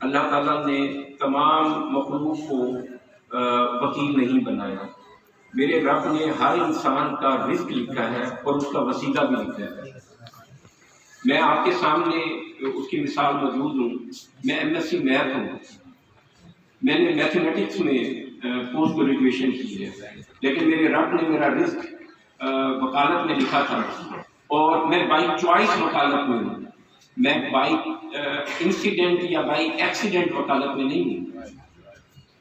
اللہ تعالیٰ نے تمام مخلوق کو وکیل نہیں بنایا. میرے رب نے ہر انسان کا رزق لکھا ہے اور اس کا وسیلہ بھی لکھا ہے. میں آپ کے سامنے اس کی مثال موجود ہوں. میں MSc میتھ ہوں. میں نے میتھمیٹکس میں پوسٹ گریجویشن کی ہے، لیکن میرے رب نے میرا رزق وکالت میں لکھا تھا، اور میں بائی چوائس وکالت میں ہوں. میں بائی انسیڈنٹ یا بائی ایکسیڈنٹ وکالت میں نہیں ہوں.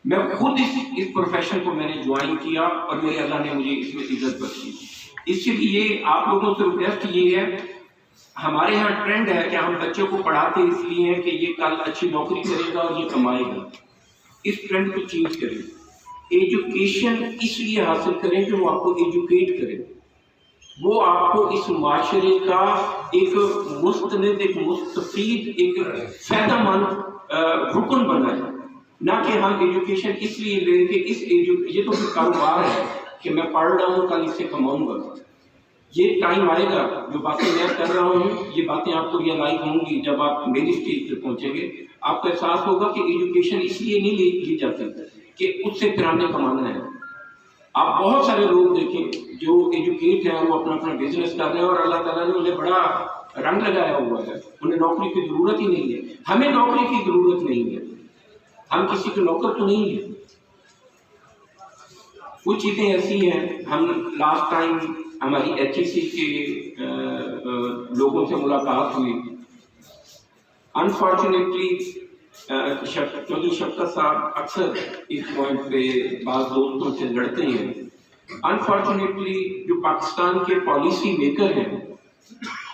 میں خود اس پروفیشن کو میں نے جوائن کیا، اور میرے اللہ نے مجھے اس میں عزت بخشی. اس لیے آپ لوگوں سے ریکویسٹ یہ ہے، ہمارے یہاں ٹرینڈ ہے کہ ہم بچوں کو پڑھاتے اس لیے ہیں کہ یہ کل اچھی نوکری کرے گا اور یہ کمائے گا. اس ٹرینڈ کو چینج کریں. ایجوکیشن اس لیے حاصل کریں کہ وہ آپ کو ایجوکیٹ کرے، وہ آپ کو اس معاشرے کا ایک مستند، ایک مستفید، ایک فائدہ مند رکن بنائے. نہ کہ ہم ایجوکیشن اس لیے لیں کہ یہ تو پھر کاروبار ہے کہ میں پڑھ رہا ہوں کل اس سے کماؤں گا. یہ ٹائم آئے گا، جو باتیں میں کر رہا ہوں یہ باتیں آپ کو ریئلائز ہوں گی جب آپ میری اسٹیج پہ پہنچیں گے. آپ کا احساس ہوگا کہ ایجوکیشن اس لیے نہیں لی جاتی کہ اس سے کرانے کمانا ہے. آپ بہت سارے لوگ دیکھیں جو ایجوکیٹ ہیں، وہ اپنا اپنا بزنس کر رہے ہیں، اور اللہ تعالیٰ نے انہیں بڑا رنگ لگایا ہوا ہے. انہیں نوکری کی ضرورت ہی نہیں ہے. ہمیں نوکری کی ضرورت نہیں ہے. ہم کسی کے نوکر تو نہیں ہیں. کچھ چیزیں ایسی ہیں. ہم لاسٹ ٹائم ہماری HEC کے لوگوں سے ملاقات ہوئی. انفارچونیٹلی چودھری شفقت صاحب اکثر اس پوائنٹ پہ بعض دوستوں سے لڑتے ہیں. انفارچونیٹلی جو پاکستان کے پالیسی میکر ہیں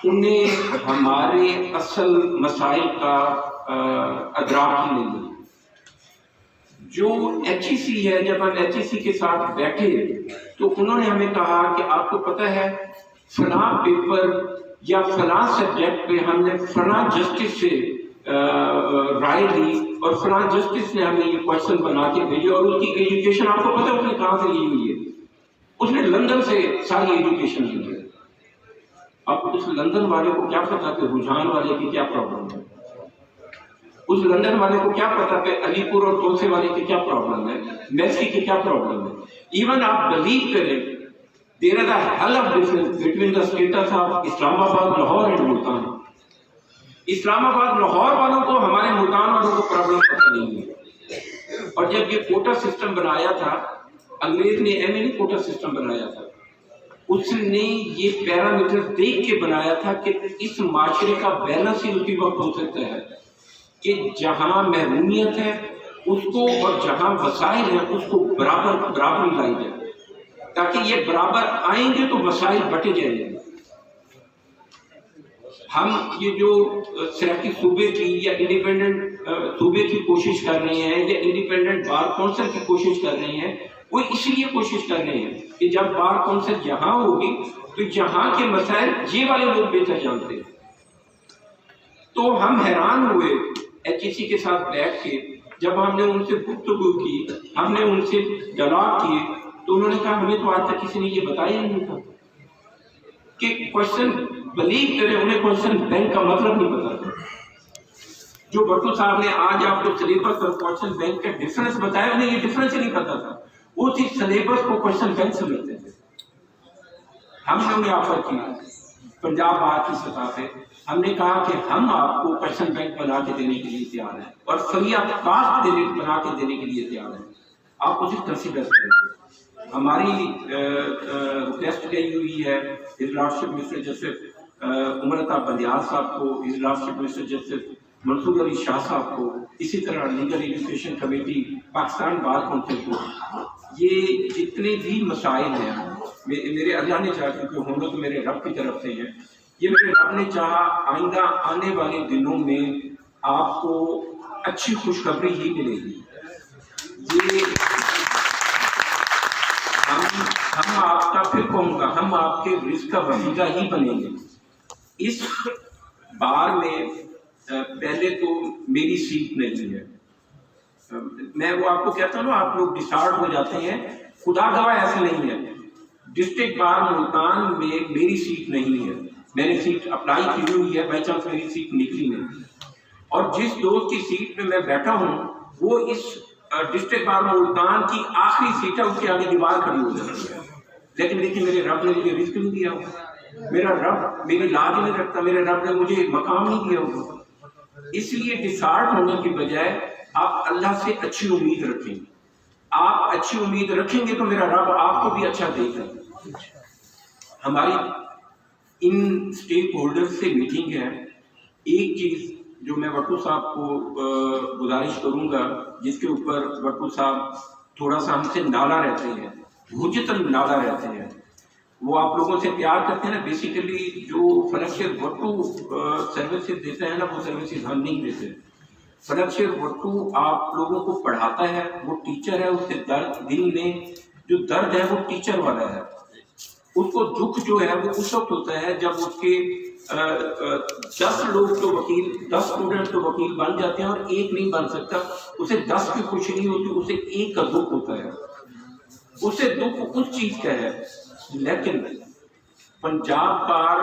انہیں ہمارے اصل مسائل کا ادراک ہی نہیں ہے. جو HEC ہے، جب ہم HEC کے ساتھ بیٹھے تو انہوں نے ہمیں کہا کہ آپ کو پتہ ہے فلاں پیپر یا فلاں سبجیکٹ پہ ہم نے فلاں جسٹس سے رائے لی، اور فلاں جسٹس نے ہمیں یہ کوشچن بنا کے بھیجے، اور اس کی ایجوکیشن آپ کو پتہ ہے اس نے کہاں سے لی ہوئی ہے؟ اس نے لندن سے ساری ایجوکیشن لی ہے. اب اس لندن والے کو کیا پتا کہ رجحان والے کی کیا پرابلم ہے؟ اس لندن والے کو کیا پتا کہ علی پور اور تولسے والے کی کیا پرابلم ہے، میسی کی کیا پرابلم ہے؟ ایون آپ بلیو کریں there is a hell of difference between the status of اسلام آباد، لاہور اینڈ ملتان. اسلام آباد لاہور والوں کو ہمارے ملتان والوں کو پرابلم پتہ نہیں ہے. اور جب یہ کوٹا سسٹم بنایا تھا، انگریز نے ایم نہیں کوٹا سسٹم بنایا تھا، اس نے یہ پیرامیٹر دیکھ کے بنایا تھا کہ اس معاشرے کا بیلنس ہی اسی وقت ہو سکتا ہے کہ جہاں محرومیت ہے اس کو، اور جہاں وسائل ہیں اس کو برابر لائی جائے، تاکہ یہ برابر آئیں گے تو وسائل بٹے جائیں گے. ہم یہ جو سیاسی صوبے کی یا انڈیپینڈنٹ صوبے کی کوشش کر رہے ہیں، یا انڈیپینڈنٹ بار کونسل کی کوشش کر رہے ہیں، وہ اس لیے کوشش کر رہے ہیں کہ جب بار کونسل یہاں ہوگی تو یہاں کے مسائل یہ والے لوگ بہتر جانتے ہیں. تو ہم حیران ہوئے HEC کے ساتھ بیٹھ کے، جب ہم نے ان سے گفتگو کی، ہم نے ان سے جواب کیے، تو انہوں نے کہا ہمیں تو آج تک کسی نے یہ بتایا ہی نہیں تھا کہ کوشچن بلیو کرے، انہیں کوشچن بینک کا مطلب نہیں پتا تھا. جو بٹو صاحب نے آج آپ کو سلیبس اور کوشچن بینک کا ڈفرنس بتایا، انہیں یہ ڈفرنس ہی نہیں پتا تھا. وہ چیز سلیبس کو کوشچن بینک سمجھتے تھے. ہم نے انہیں آفر کیا پنجاب بار کی سطح پہ، ہم نے کہا کہ ہم آپ کو کوشچن بینک بنا کے دینے کے لیے تیار ہیں، اور فری آف کاسٹ بنا کے دینے کے لیے تیار ہیں. آپ اسے کنسیڈر کریں. ہماری ریکویسٹ کی ہوئی ہے his لارڈشپ mister justice Umar Ata Bandial صاحب کو، ہز لارڈشپ مسٹر جسٹس منصور علی شاہ صاحب کو، اسی طرح legal education committee Pakistan bar council کو. یہ جتنے بھی مسائل ہیں میرے اللہ نے چاہا، کیونکہ ہم لوگ میرے رب کی طرف سے ہیں، یہ میرے رب نے چاہا آئندہ آنے والے دنوں میں آپ کو اچھی خوشخبری ہی ملے گی. یہ ہم آپ کا، پھر کہوں گا، ہم آپ کے رزق کا وسیلہ ہی بنیں گے. اس بار میں پہلے تو میری سیٹ نہیں ہے. میں وہ آپ کو کہتا ہوں نا، آپ لوگ ڈسارڈ ہو جاتے ہیں، خدا گواہ ایسا نہیں ہے. ڈسٹرکٹ بار ملتان میں میری سیٹ نہیں ہے. میں نے سیٹ اپلائی کی ہوئی ہے، بائی چانس میری سیٹ نکلی نہیں. اور جس دوست کی سیٹ میں میں بیٹھا ہوں وہ اس ڈسٹرکٹ بار ملتان کی آخری سیٹ ہے، اس کے آگے دیوار کھڑی ہو جاتی ہے، لیکن دیکھیے میرے رب نے مجھے رزق نہیں دیا ہوگا، میرا رب میری لاج نہیں رکھتا، میرے رب نے مجھے مقام نہیں دیا ہوگا۔ اس لیے ڈسہارٹ ہونے کی بجائے آپ اللہ سے اچھی امید رکھیں، آپ اچھی امید رکھیں گے تو میرا رب آپ کو بھی اچھا دے گا۔ ہماری ان اسٹیک ہولڈر سے میٹنگ ہے، ایک چیز جو میں وٹو صاحب کو گزارش کروں گا، جس کے اوپر وٹو صاحب تھوڑا سا ہم سے نالا رہتے ہیں، حجتاً نالا رہتے ہیں، وہ آپ لوگوں سے پیار کرتے ہیں نا، بیسیکلی جو فلکشیر وٹو سروسز دیتے ہیں نا، وہ سروسز ہم نہیں دیتے۔ فلکشیر وٹو آپ لوگوں کو پڑھاتا ہے، وہ ٹیچر ہے، اس کے درد دل میں جو درد ہے وہ ٹیچر والا ہے، اس کو دکھ جو ہے وہ اس وقت ہوتا ہے جب اس کے 10 لوگ تو وکیل، 10 اسٹوڈنٹ تو وکیل بن جاتے ہیں اور ایک نہیں بن سکتا، اسے 10 کی خوشی نہیں ہوتی، اسے ایک کا دکھ ہوتا ہے، اسے دکھ اس چیز کا ہے۔ لیکن پنجاب بار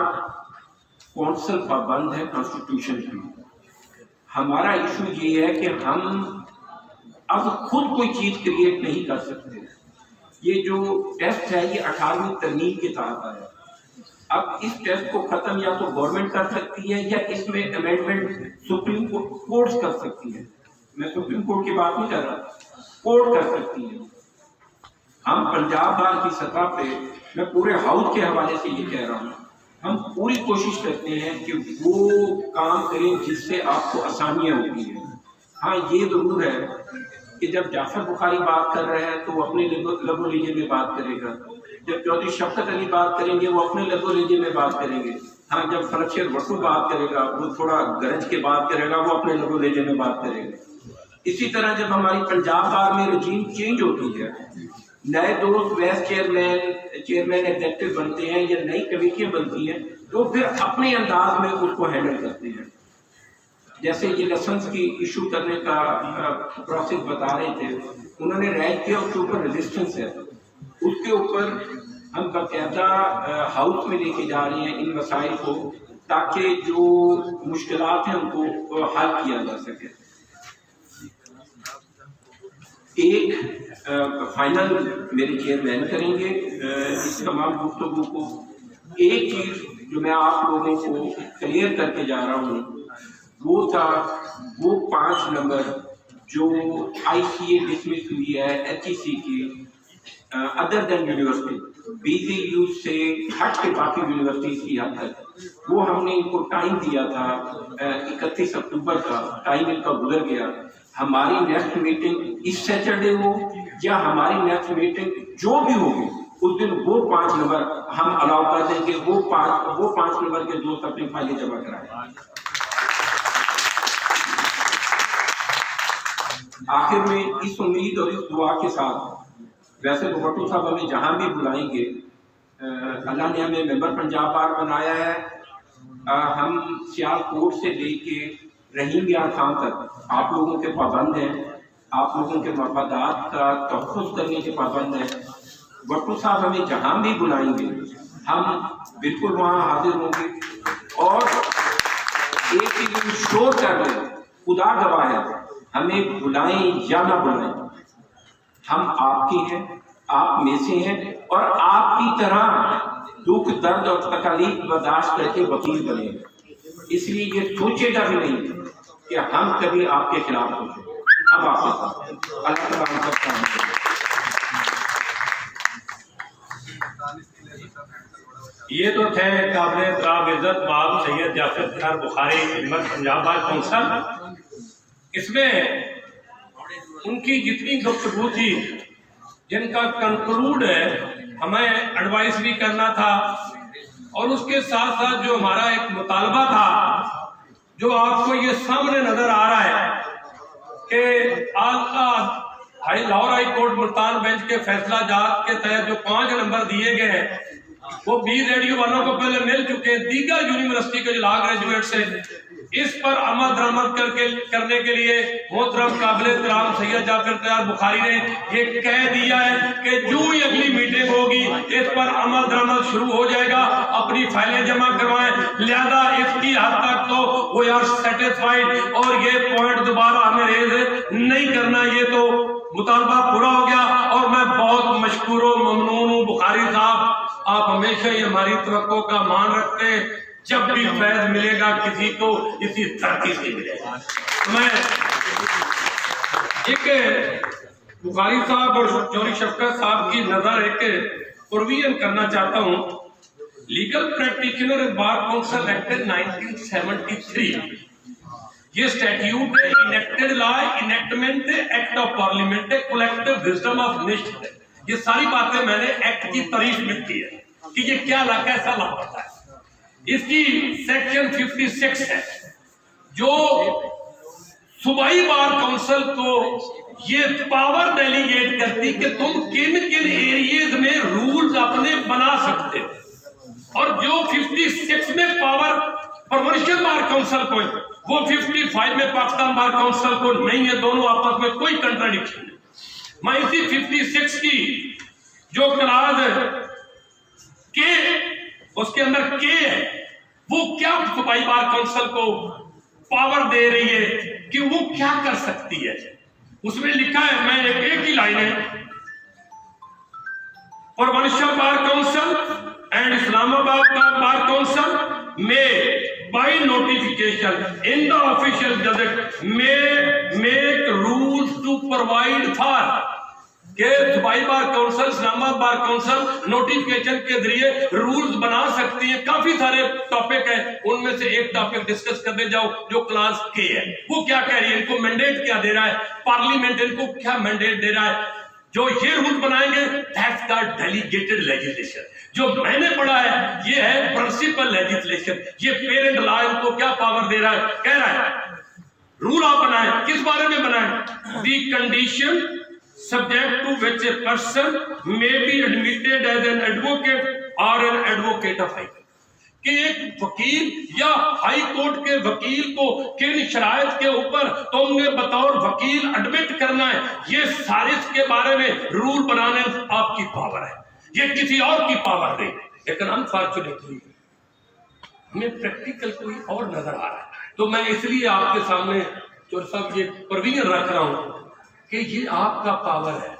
کونسل پابند ہے کانسٹیٹیوشن کی۔ ہمارا ایشو یہ ہے کہ ہم اب خود کوئی چیز کریٹ نہیں کر سکتے۔ یہ جو ٹیسٹ ہے یہ 18ویں ترمیم کے تحت آیا، اب اس ٹیسٹ کو ختم یا تو گورنمنٹ کر سکتی ہے یا اس میں امینڈمنٹ سپریم کورٹ کر سکتی ہے، میں سپریم کورٹ کی بات نہیں کر رہا، کورٹ کر سکتی ہے۔ ہم پنجاب بار کی سطح پہ، میں پورے ہاؤس کے حوالے سے یہ کہہ رہا ہوں، ہم پوری کوشش کرتے ہیں کہ وہ کام کریں جس سے آپ کو آسانیاں ہوتی ہیں۔ ہاں یہ ضرور ہے کہ جب جعفر بخاری بات کر رہا ہے تو وہ اپنے لب و لہجے میں بات کرے گا، جب چودھری شفقت علی بات کریں گے وہ اپنے لب و لہجے میں بات کریں گے، ہاں جب فلکشیر وٹو بات کرے گا وہ تھوڑا گرج کے بات کرے گا، وہ اپنے لب و لہجے میں بات کرے گا۔ اسی طرح جب ہماری پنجاب بار میں رجیم چینج ہوتی ہے، نئے دوست وائس چیئرمین ایگزیکٹو بنتے ہیں یا نئی کمیٹیاں بنتی ہیں، تو پھر اپنے انداز میں اس کو ہینڈل کرتے ہیں۔ جیسے یہ لائسنس کی ایشو کرنے کا پروسیس بتا رہے تھے، انہوں نے رائے کیا اس کے اوپر ریزسٹنس ہے، اس کے اوپر ہم باقاعدہ ہاؤس میں لے کے جا رہے ہیں ان مسائل کو، تاکہ جو مشکلات ہیں ان کو حل کیا جا سکے۔ ایک فائنل میرے چیئرمین کریں گے اس تمام گفتگو کو۔ ایک چیز جو میں آپ لوگوں کو کلیئر کر کے جا رہا ہوں وہ تھا وہ 5 نمبر جو آئی سی اے ڈسمس ہوئی ہے ایچ ای سی کی، other than university, B Z U سے ہٹ کے باقی یونیورسٹیز کی حد تک، وہ ہم نے ان کو ٹائم دیا تھا 31 اکتوبر کا، ٹائم ان کا گزر گیا۔ ہماری نیکسٹ میٹنگ اس سیٹرڈے ہو یا ہماری نیکسٹ میٹنگ جو بھی ہوگی اس دن وہ 5 نمبر ہم الاؤ کر دیں گے، وہ 5 نمبر کے دوست اپنی فائلیں جمع کرائیں۔ آخر میں اس امید اور اس دعا کے ساتھ، ویسے تو وٹو صاحب ہمیں جہاں بھی بلائیں گے، اللہ نے ہمیں ممبر پنجاب بار بنایا ہے، ہم سیالکوٹ سے لے کے رحیم یار خان تک آپ لوگوں کے پابند ہیں، آپ لوگوں کے مفادات کا تحفظ کرنے کے پابند ہیں۔ وٹو صاحب ہمیں جہاں بھی بلائیں گے ہم بالکل وہاں حاضر ہوں گے، اور ایک چیز انشور کر لیں، خدا گواہ ہے، ہمیں بلائیں یا نہ بلائیں، ہم آپ کے ہیں، آپ میں سے ہیں، اور آپ کی طرح دکھ درد اور تکالیف برداشت کر کے وکیل بنے، اس لیے یہ سوچے گا بھی نہیں کہ ہم کبھی آپ کے خلاف ہو جائیں، ہم آپ کے ساتھ ہیں۔ اللہ تعالیٰ ہم سب کا یہ تو تھے قابل احترام عزت مآب سید جعفر خان بخاری ممبر پنجاب بار کونسل۔ اس میں ان کی جتنی گفتگو تھی، جن کا کنکلوڈ ہے، ہمیں ایڈوائز بھی کرنا تھا، اور اس کے ساتھ ساتھ جو ہمارا ایک مطالبہ تھا جو آپ کو یہ سامنے نظر آ رہا ہے کہ Lahore high court Multan bench کے فیصلہ جات کے تحت جو 5 نمبر دیے گئے ہیں وہ 20 ریڈیو والوں کو پہلے مل چکے، دیگر یونیورسٹی کے جو لا گریجویٹ سے اس پر عمل درآمد کرنے کے لیے محترم قابل احترام سید جعفر طیار بخاری نے یہ کہہ دیا ہے کہ جو ہی اگلی میٹنگ ہوگی اس پر عمل درآمد شروع ہو جائے گا، اپنی فائلیں جمع کروائیں، لہذا اس کی حد تک تو وہ آر سیٹسفائیڈ، اور یہ پوائنٹ دوبارہ ہمیں ریز نہیں کرنا، یہ تو مطالبہ پورا ہو گیا۔ اور میں بہت مشکور و ممنون ہوں بخاری صاحب، آپ ہمیشہ ہی ہماری توقع کا مان رکھتے ہیں، جب بھی فیض ملے گا کسی کو اسی دھرتی سے ملے گا۔ میں ایک بخاری صاحب اور چوری شفقت صاحب کی نظر ایک پروویژن کرنا چاہتا ہوں۔ Legal practitioner bar council act 1973، یہ اسٹیٹیوٹ ہے، enacted law, enactment act of parliament, collective wisdom of nation, یہ ساری باتیں میں نے ایکٹ کی تعریف میں کی ہے کہ یہ کیا لا، کیسا لا ہوتا ہے۔ اس کی سیکشن 56 ہے جو صوبائی بار کونسل کو یہ پاور ڈیلیگیٹ کرتی کہ تم کن کن ایریز میں رولز اپنے بنا سکتے ہو، اور جو 56 میں پاور پروونشل بار کونسل کو ہے وہ 55 میں پاکستان بار کونسل کو نہیں ہے، دونوں آپس میں کوئی کنٹراڈکشن نہیں۔ میں اسی 56 کی جو کلاس ہے کہ اس کے اندر کے ہے، وہ کیا صوبائی بار کونسل کو پاور دے رہی ہے کہ وہ کیا کر سکتی ہے۔ اس میں لکھا ہے، میں ایک ہی لائن ہے، پروونشل بار کونسل اینڈ اسلام آباد بار کونسل میں by notification in the official gazette may make rules to provide for کہ صوبائی بار کونسل، اسلام آباد بار کونسل نوٹیفیکیشن کے ذریعے رولز بنا سکتی ہیں۔ کافی سارے ٹاپک ہیں، ان میں سے ایک ٹاپک ڈسکس کرنے جاؤ جو کلاس کے ہے، وہ کیا کہہ رہی ہے، ان کو مینڈیٹ کیا دے رہا ہے، پارلیمنٹ ان کو کیا مینڈیٹ دے رہا ہے، جو یہ رول بنائیں گے that's the delegated legislation۔ جو میں نے پڑھا ہے یہ ہے پرنسپل لیجسلیشن، یہ پیرنٹ لا ان کو کیا پاور دے رہا ہے، کہہ رہا ہے رول آپ بنائیں، کس بارے میں بنائیں، the condition subject to which a person may be admitted as an advocate or an advocate of high court، کہ ایک وکیل یا ہائی کورٹ کے وکیل کو کن شرائط کے اوپر تم نے بطور وکیل ایڈمٹ کرنا ہے، یہ سارے کے بارے میں رول بنانے آپ کی پاور ہے، یہ کسی اور کی پاور نہیں۔ لیکن انفارچونیٹلی ہمیں پریکٹیکل کوئی اور نظر آ رہا ہے، تو میں اس لیے آپ کے سامنے چور صاحب یہ پروویژن رکھ رہا ہوں کہ یہ آپ کا پاور ہے،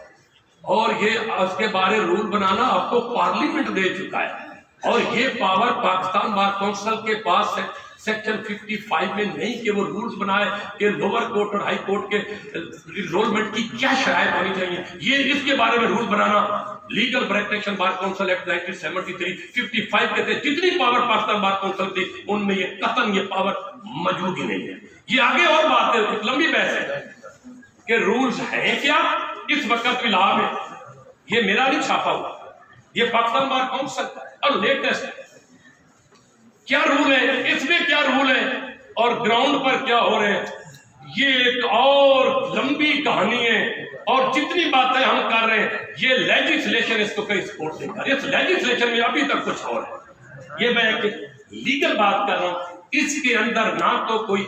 اور یہ اس کے بارے رول بنانا آپ کو پارلیمنٹ دے چکا ہے، اور یہ پاور پاکستان بار کونسل کے پاس سیکشن 55 میں نہیں کہ وہ رولز بنائے کہ لوور کورٹ اور ہائی کورٹ کے انرولمنٹ کی کیا شرائط ہونی چاہیے، یہ اس کے بارے میں رول بنانا legal practice bar council act 1973 55 کے تحت جتنی پاور پاکستان بار کونسل تھی ان میں یہ قطعاً یہ پاور موجود ہی نہیں ہے۔ یہ آگے اور بات ہے، ایک لمبی بحث ہے کہ رولز ہیں کیا اس وقت فی الحال میں، یہ میرا نہیں چھاپا ہوا، یہ پاکستان بار کونسل اور لیٹسٹ کیا رول ہے، اس میں کیا رول ہے اور گراؤنڈ پر کیا ہو رہے ہیں، یہ ایک اور لمبی کہانی ہے، اور جتنی باتیں ہم کر رہے ہیں یہ لیجسلیشن اس کو کئی سپورٹ نہیں کر، اس لیجسلیشن میں ابھی تک کچھ اور ہے۔ یہ میں ایک لیگل بات کر رہا ہوں، اس کے اندر نہ تو کوئی،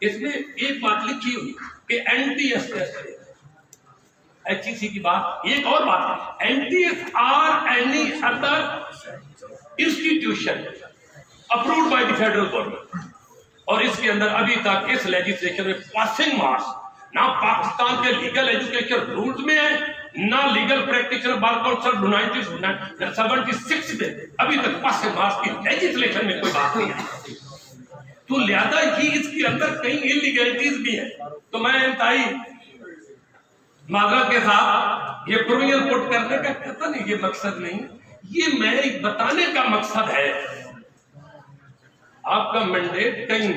اس میں ایک بات لکھی ہوئی کہ اینٹی ایچ ای سی کی بات، ایک اور بات ہے entity or any other institution approved by the federal government, اور اس کے اندر ابھی تک اس لیجسلیشن میں پاسنگ مارکس نہ پاکستان کے لیگل ایجوکیشن رولز میں ہے، نہ لیگل پریکٹیشنر بار کونسل 1976 میں ابھی تک پاسنگ مارکس کی لیجسلیشن میں کوئی بات نہیں ہے، تو لہذا یہ اس کے اندر کئی انلیگلٹیز بھی ہیں۔ تو میں انتہائی معذرت کے ساتھ یہ پروویژن پٹ کرنے کا قطعاً نہیں یہ مقصد نہیں، یہ میں بتانے کا مقصد ہے آپ کا مینڈیٹ کہیں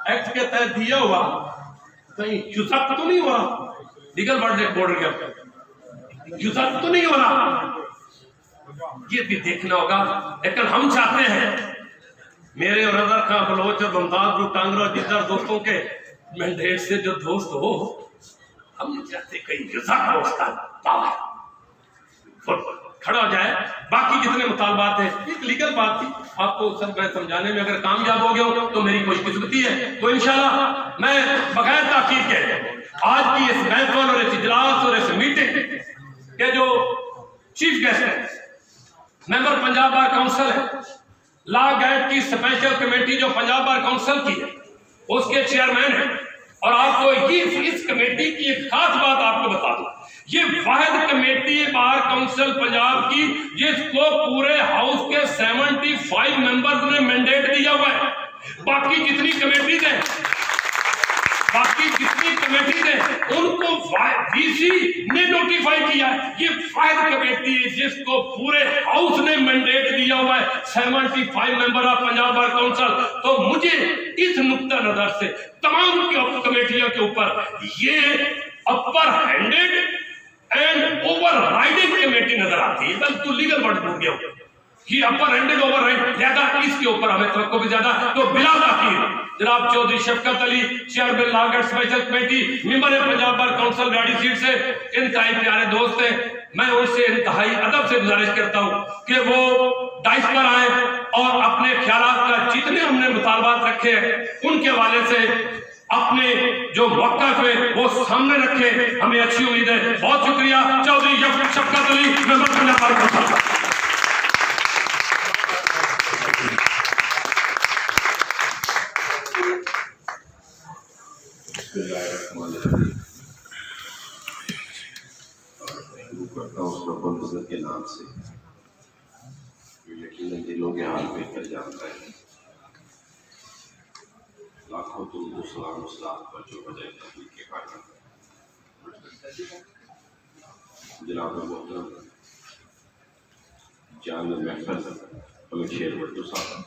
ایکٹ کے تحت دیا ہوا کہیں جزک تو نہیں ہو رہا، لیگل بارڈر گیا جزک تو نہیں ہو رہا، یہ بھی دیکھنا ہوگا۔ لیکن ہم چاہتے ہیں میرے اور اظہر خان بلوچ اور ممتاز جو ٹانگرا جدھر دوستوں کے مینڈیٹ سے جو دوست ہو، ہم نہیں چاہتے کہیں جزک ہو اس کا پاور کھڑا ہو جائے۔ باقی جتنے مطالبات ہیں ایک لیگل بات تھی، آپ کو سب میں سمجھانے میں اگر کامیاب ہو گیا ہو تو میری خوش قسمتی ہے. تو انشاءاللہ میں بغیر تاخیر کے آج کی اس محفل اور اس اجلاس اور اس میٹنگ کے جو چیف گیسٹ ہے ممبر پنجاب بار کونسل ہے, لا گائیڈ کی اسپیشل کمیٹی جو پنجاب بار کونسل کی ہے اس کے چیئرمین ہیں, اور آپ کو اس کمیٹی کی ایک خاص بات آپ کو بتا دوں, یہ واحد کمیٹی بار کونسل پنجاب کی جس کو پورے ہاؤس کے 75 ممبرز نے مینڈیٹ دیا ہوا ہے. باقی جتنی کمیٹیز ہیں ان کو وی سی نے نوٹیفائی کیا ہے. یہ واحد کمیٹی ہے جس کو پورے ہاؤس نے مینڈیٹ دیا ہوا ہے, 75 member of Punjab bar council. تو مجھے اس نقطہ نظر سے تمام کمیٹیوں کے اوپر یہ upper handed and overriding committee نظر آتی ہے. بس تو لیگل ورڈ بھول گیا ہوں, یہ اپر ہینڈڈ اوور رائڈ زیادہ, اس کے اوپر ہمیں توقع بھی زیادہ. تو بلا تاخیر جناب چودھری شفقت علی, چیئرمین لا گائیڈ اسپیشل کمیٹی, ممبر پنجاب بار کونسل گاڑی سیٹ سے, انتہائی پیارے دوست ہیں, میں ان سے انتہائی ادب سے گزارش کرتا ہوں کہ وہ ڈائس پر آئیں اور اپنے خیالات کا جتنے ہم نے مطالبات رکھے ہیں ان کے حوالے سے اپنے جو موقف ہے وہ سامنے رکھے. ہمیں اچھی امید ہے. بہت شکریہ. چودھری شفقت علی, ممبر پنجاب بار کونسل. کرتا ہوں اس رب العزت کے نام سے جو یقیناً دلوں کے حال بہتر جانتا ہے. لاکھوں درود و سلام اسلام پر جو بجائے تحقیق کے قائم جناب محترم جان محفل ملک شیر بھٹو صاحب,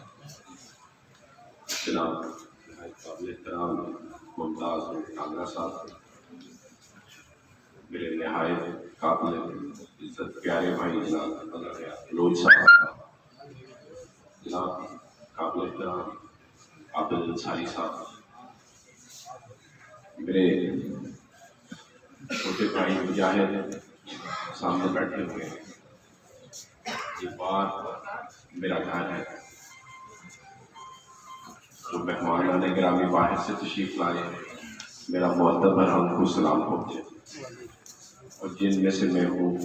جناب قابل احترام ممتاز کانگڑا صاحب, میرے نہایت قابل عزت پیارے بھائی جناب لوئی صاحب, جناب قابل احترام عبد الانصاری صاحب, میرے چھوٹے بھائی مجاہد سامنے بیٹھے ہوئے ہیں. یہ بات میرا گھر ہے. جو مہمان گرامی باہر سے تشریف لائے میرا معدب برہم کو سلام پہنچے, اور جن میں سے میں ہوں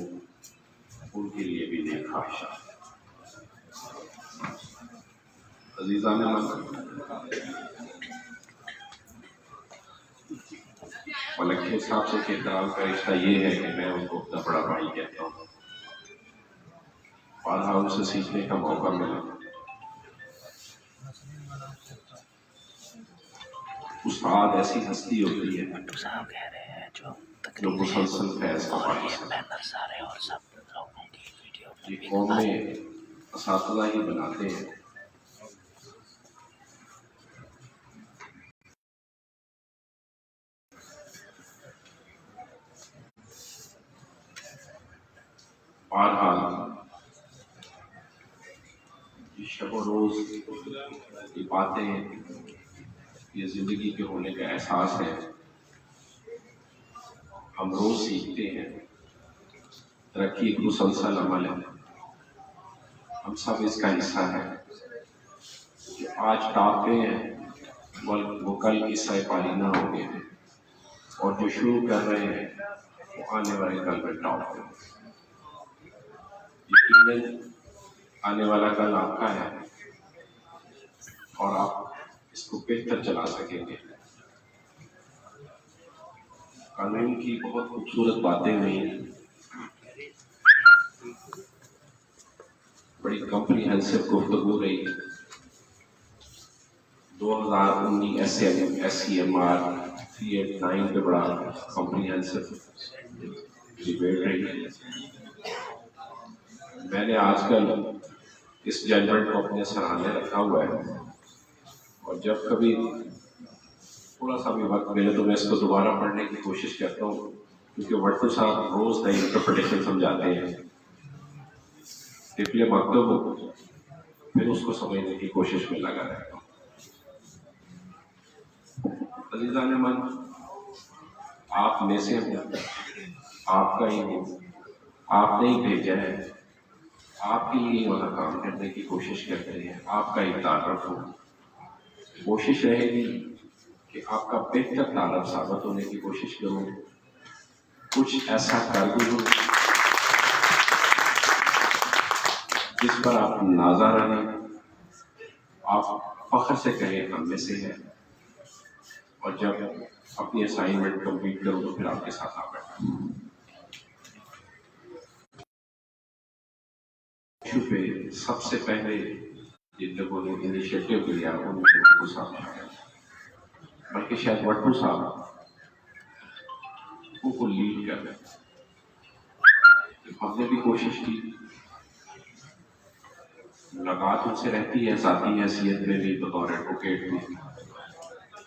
ان کے لیے بھی نیک خواہشات. عزیزان ملک صاحب سے احترام کا رشتہ یہ ہے کہ میں ان کو اپنا بڑا بھائی کہتا ہوں. بارہا ان سے سیکھنے کا موقع ملا. استاد ایسی ہستی ہوتی ہے جو مسلسل فیض کا باعث ہے. یہ قومیں اساتذہ ہی بناتے ہیں. بہرحال یہ شب و روز یہ باتیں یہ زندگی کے ہونے کا احساس ہے. ہم روز سیکھتے ہیں. ترقی ایک مسلسل عمل ہے. ہم سب اس کا حصہ ہیں. جو آج ٹاپتے ہیں وہ کل کی سہ پالینہ ہوں گے, اور جو شروع کر رہے ہیں وہ آنے والے کل میں ٹاپ ہیں. یقیناً آنے والا کل آپ کا ہے اور آپ اس کو بہتر چلا سکیں گے. قانون کی بہت خوبصورت باتیں ہوئی, بڑی کمپریہنسو گفتگو رہی. 2019 SCMR 389 پہ بڑا کمپریہنسو ڈیبیٹ رہی. میں نے آج کل اس ججمنٹ کو اپنے سراہنے رکھا ہوا ہے, اور جب کبھی تھوڑا سا بھی وقت ملے تو میں اس کو دوبارہ پڑھنے کی کوشش کرتا ہوں, کیونکہ وٹو صاحب روز نئی انٹرپریٹیشن سمجھاتے ہیں. طفل مکتب ہو پھر اس کو سمجھنے کی کوشش میں لگا رہتا ہوں. عزیزان من, آپ میں سے ہوں, آپ کا ہی ہوں, آپ نے ہی بھیجا ہے. آپ کے لیے والا کام کرنے کی کوشش کرتے ہیں، آپ کا ایک تعارف ہو، کوشش رہے گی کہ آپ کا بہتر تعارف ثابت ہونے کی کوشش کروں، کچھ ایسا کر دوں جس پر آپ نازا رہیں، آپ فخر سے کہیں ہم میں سے ہے، اور جب اپنی اسائنمنٹ کمپلیٹ کروں تو پھر آپ کے ساتھ آ بیٹھا پہ سب سے پہلے جن لوگوں نے انیشیٹو لیا ان میں وٹو صاحب آیا، بلکہ شاید وٹو صاحب کو لیڈ کر رہے، ہم نے بھی کوشش کی، ملاقات ان سے رہتی ہے ذاتی حیثیت میں بھی، بطور ایڈوکیٹ بھی،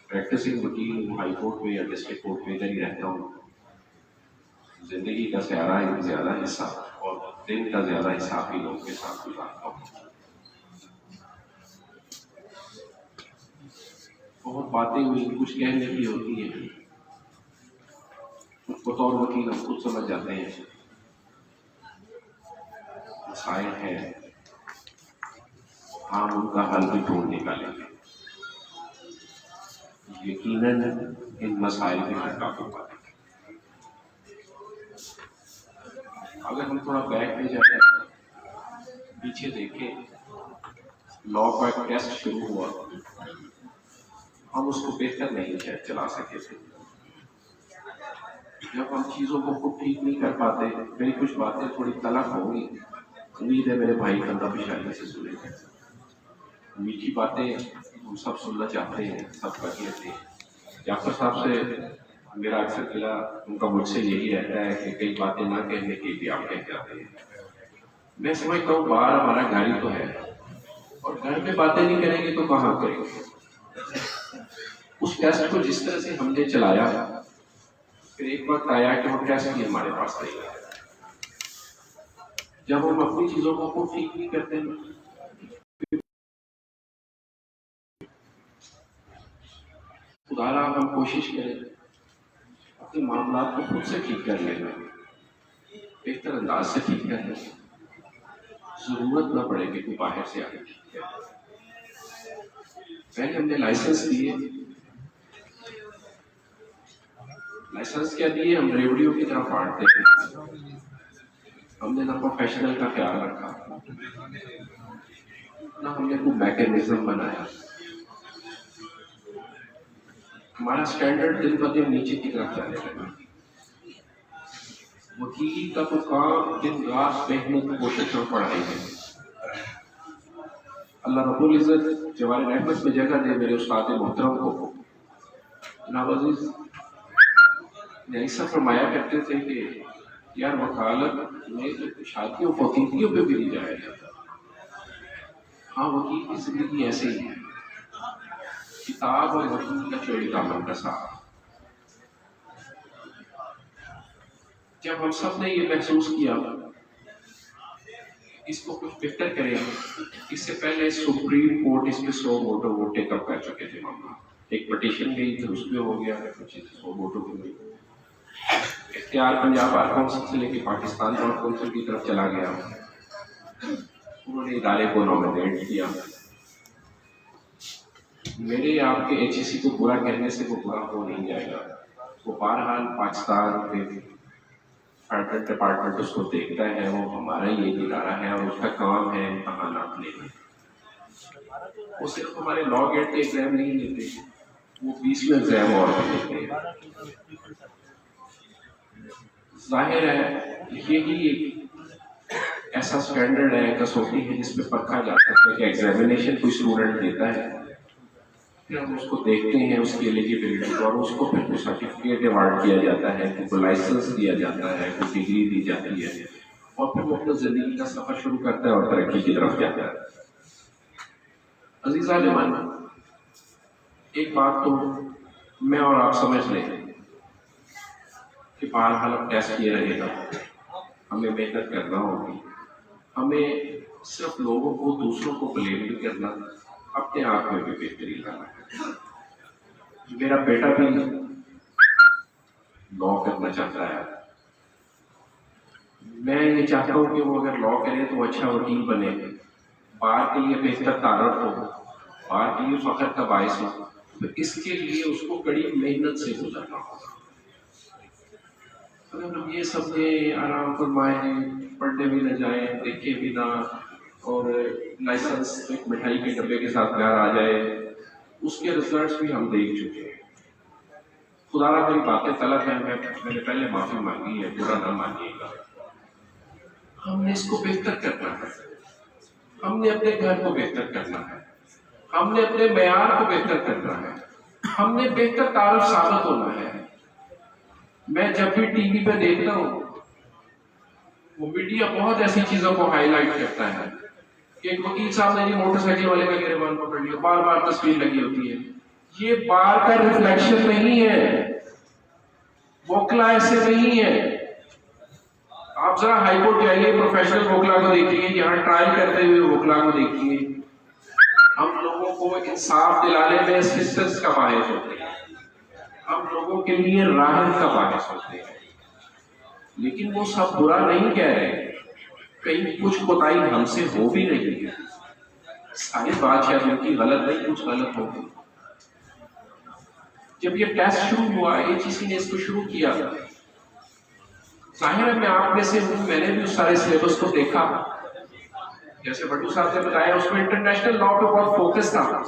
پریکٹسنگ وکیل ہائی کورٹ میں یا ڈسٹرکٹ کورٹ میں ادھر ہی رہتا ہوں، زندگی کا زیادہ حصہ اور دن کا زیادہ حصہ آپ ہی لوگوں کے ساتھ گزارتا ہوں۔ بہت باتیں ہوئی، کچھ کہنے کی ہوتی ہیں، بطور وکیل ہم خود سمجھ جاتے ہیں، مسائل ہیں، ہم ان کا حل بھی ڈھونڈ نکالیں گے، یقیناً ان مسائل میں ہم قابو پائیں گے۔ اگر ہم تھوڑا بیک میں جائیں، پیچھے دیکھیں، لا کا ایک ٹیسٹ شروع ہوا، ہم اس کو بہتر نہیں شاید چلا سکے تھے، جب ہم چیزوں کو خود ٹھیک نہیں کر پاتے، میری کچھ باتیں تھوڑی تلخ ہوں گی، امید ہے میرے بھائی کندھا پیشانی سے سنیں گے، میٹھی باتیں ہم سب سننا چاہتے ہیں، سب کر لیتے ہیں۔ جعفر صاحب سے میرا اکثر قلعہ ان کا مجھ سے یہی رہتا ہے کہ کئی باتیں نہ کہنے کی بھی آپ کہہ جاتے ہیں، میں سمجھتا ہوں باہر ہمارا گھر ہی تو ہے، اور گھر میں باتیں نہیں کریں گے تو کہاں کریں گے؟ اس ٹیسٹ کو جس طرح سے ہم نے چلایا، پھر ایک وقت آیا کہ وہ ٹیسٹ بھی ہمارے پاس نہیں آیا، جب ہم اپنی چیزوں کو خود ٹھیک نہیں کرتے ہیں، خدا را ہم کوشش کریں اپنے معاملات کو خود سے ٹھیک کر لینا، بہتر انداز سے ٹھیک کرنا، ضرورت نہ پڑے کہ کوئی باہر سے آگے ٹھیک کرے۔ پہلے ہم نے لائسنس دیے، لائسنس کیا دیے، ہم ریوڑیوں کی طرف بانٹتے ہیں، ہم نے نہ پروفیشنل کا خیال رکھا، نہ ہم نے کوئی میکینزم بنایا، ہمارا اسٹینڈرڈ دن بہ دن نیچے کی طرف جانے لگا، وکیل کا تو کام دن رات محنت کوشش اور پڑھائی ہے۔ اللہ رب العزت جوار رحمت میں جگہ دے میرے استاد محترم کو، جناب عزیز نے ایسا فرمایا کرتے تھے کہ یار وکالت میں شادیوں فقیدیوں پہ بھی نہیں جایا جاتا، ہاں وکیل کی زندگی ایسے ہی ہے، کتاب اور وکیل کا چوری دامن کا ساتھ۔ جب ہم سب نے یہ محسوس کیا اس کو کچھ بہتر کریں، اس سے پہلے سپریم کورٹ اس پہ 100 ووٹوں وہ ٹیک اپ کر چکے تھے معاملہ، ایک پٹیشن گئی پھر اس پہ ہو گیا، پھر 100 ووٹوں کی گئی، اختیار پنجاب بار کونسل سے لے کے پاکستان بار کونسل کی طرف چلا گیا، انہوں نے ادارے کو نامینیٹ کیا، میرے آپ کے ایچ ای سی کو برا کہنے سے وہ برا ہو نہیں جائے گا، وہ بہرحال پاکستان کے فیڈرل ڈپارٹمنٹ اس کو دیکھتا ہے، وہ ہمارا ہی ایک ادارہ ہے اور اس کا کام ہے امتحانات لینا، وہ صرف ہمارے لا گیٹ کے ایگزام نہیں لیتے، وہ 20 ایگزام اور بھی لیتے ہیں۔ ظاہر ہے یہی ایک ایسا اسٹینڈرڈ ہے، کسوٹی ہے جس پہ پرکھا جاتا ہے کہ ایگزامینیشن کوئی اسٹوڈنٹ دیتا ہے، پھر ہم اس کو دیکھتے ہیں اس کی ایلیجیبلٹی کو، اور اس کو پھر کوئی سرٹیفکیٹ ایوارڈ کیا جاتا ہے، کوئی لائسنس دیا جاتا ہے، کوئی ڈگری دی جاتی ہے، اور پھر وہ اپنے زندگی کا سفر شروع کرتا ہے اور ترقی کی طرف جاتا ہے۔ عزیزان من، ایک بات تو میں اور آپ سمجھ لیں کہ بہرحال اب ٹیسٹ یہ رہے گا، ہمیں محنت کرنا ہوگی، ہمیں صرف لوگوں کو دوسروں کو بلیم نہیں کرنا، اپنے آپ میں بھی بہتری لانا ہے۔ میرا بیٹا بھی لا کرنا چاہتا ہے، میں یہ چاہتا ہوں کہ وہ اگر لا کرے تو اچھا وکیل بنے، بار کے لیے بہتر تعارف ہو، بار کے لیے فخر کا باعث ہو، تو اس کے لیے اس کو کڑی محنت سے گزرنا ہوگا۔ اگر ہم یہ سمجھیں آرام فرمائیں، پڑھنے بھی نہ جائیں، دیکھیں بھی نہ، اور لائسنس ایک مٹھائی کے ڈبے کے ساتھ گھر آ جائے، اس کے ریزلٹس بھی ہم دیکھ چکے ہیں۔ خدا را میری باتیں طلب ہیں، میں نے پہلے معافی مانگی ہے، برا نہ مانیے گا۔ ہم نے اس کو بہتر کرنا ہے، ہم نے اپنے گھر کو بہتر کرنا ہے، ہم نے اپنے معیار کو بہتر کرنا ہے، ہم نے بہتر تعارف ثابت ہونا ہے۔ میں جب بھی ٹی وی پہ دیکھتا ہوں، وہ میڈیا بہت ایسی چیزوں کو ہائی لائٹ کرتا ہے کہ ایک وکیل صاحب نے موٹر سائیکل والے کا گریبان پکڑ لیا، بار بار تصویر لگی ہوتی ہے۔ یہ بار کا ریفلیکشن نہیں ہے، وکلا ایسے نہیں ہے۔ آپ ذرا ہائی کورٹ جائیے، پروفیشنل وکلا کو دیکھیے، یہاں ٹرائل کرتے ہوئے وکلا کو دیکھیے۔ ہم لوگوں کو انصاف دلانے میں اسسٹنس کا باعث ہوتے ہیں، ہم لوگوں کے لیے راحت کا باعث ہوتے ہیں، لیکن وہ سب برا نہیں کہہ رہے، کہیں کچھ کوتاہی ہم سے ہو بھی رہی ہے۔ ساری بات شاید ان کی غلط نہیں، کچھ غلط ہوگی۔ جب یہ ٹیسٹ شروع ہوا، AGC نے اس کو شروع کیا، ظاہر ہے میں آپ میں سے ہوں، میں نے بھی اس سارے سلیبس کو دیکھا۔ جیسے بٹو صاحب نے بتایا، اس میں انٹرنیشنل لا پہ بہت فوکس تھا،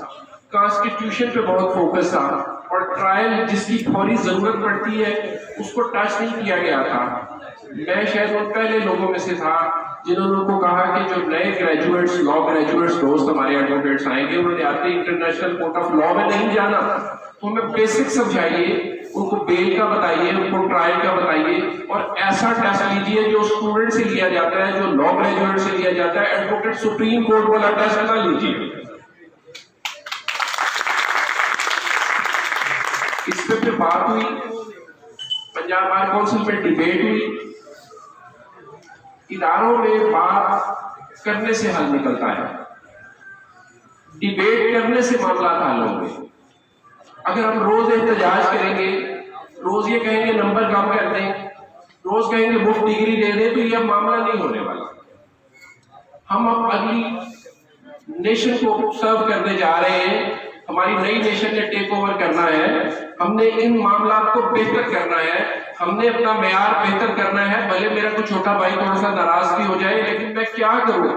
کانسٹیٹیوشن پہ بہت فوکس تھا، اور ٹرائل جس کی فوری ضرورت پڑتی ہے اس کو ٹچ نہیں کیا گیا تھا۔ میں شاید ان پہلے لوگوں میں سے تھا جنہوں نے کہا کہ جو نئے گریجویٹس، لا گریجویٹس دوست ہمارے ایڈوکیٹس آئیں گے، انہوں نے آتے ہی انٹرنیشنل کورٹ آف لا میں نہیں جانا، تو ہمیں بیسک سمجھائیے، ان کو بیل کا بتائیے، ان کو ٹرائل کا بتائیے، اور ایسا ٹیسٹ لیجیے جو اسٹوڈنٹ سے لیا جاتا ہے، جو لا گریجویٹ سے لیا جاتا ہے۔ ایڈوکیٹ سپریم کورٹ والا ٹیسٹ نہ لیجیے۔ اس پہ پھر بات ہوئی، پنجاب بار کونسل میں ڈیبیٹ ہوئی۔ اداروں میں بات کرنے سے حل نکلتا ہے، ڈیبیٹ کرنے سے معاملات حل ہوں گے۔ اگر ہم روز احتجاج کریں گے، روز یہ کہیں گے نمبر کم کر دیں، روز کہیں گے مفت ڈگری دے دیں، تو یہ معاملہ نہیں ہونے والا۔ ہم اب اگلی نیشن کو سرو کرنے جا رہے ہیں، ہماری نئی نیشن نے ٹیک اوور کرنا ہے، ہم نے ان معاملات کو بہتر کرنا ہے، ہم نے اپنا معیار بہتر کرنا ہے۔ بھلے میرا کوئی چھوٹا بھائی تھوڑا سا ناراض بھی ہو جائے، لیکن میں کیا کروں،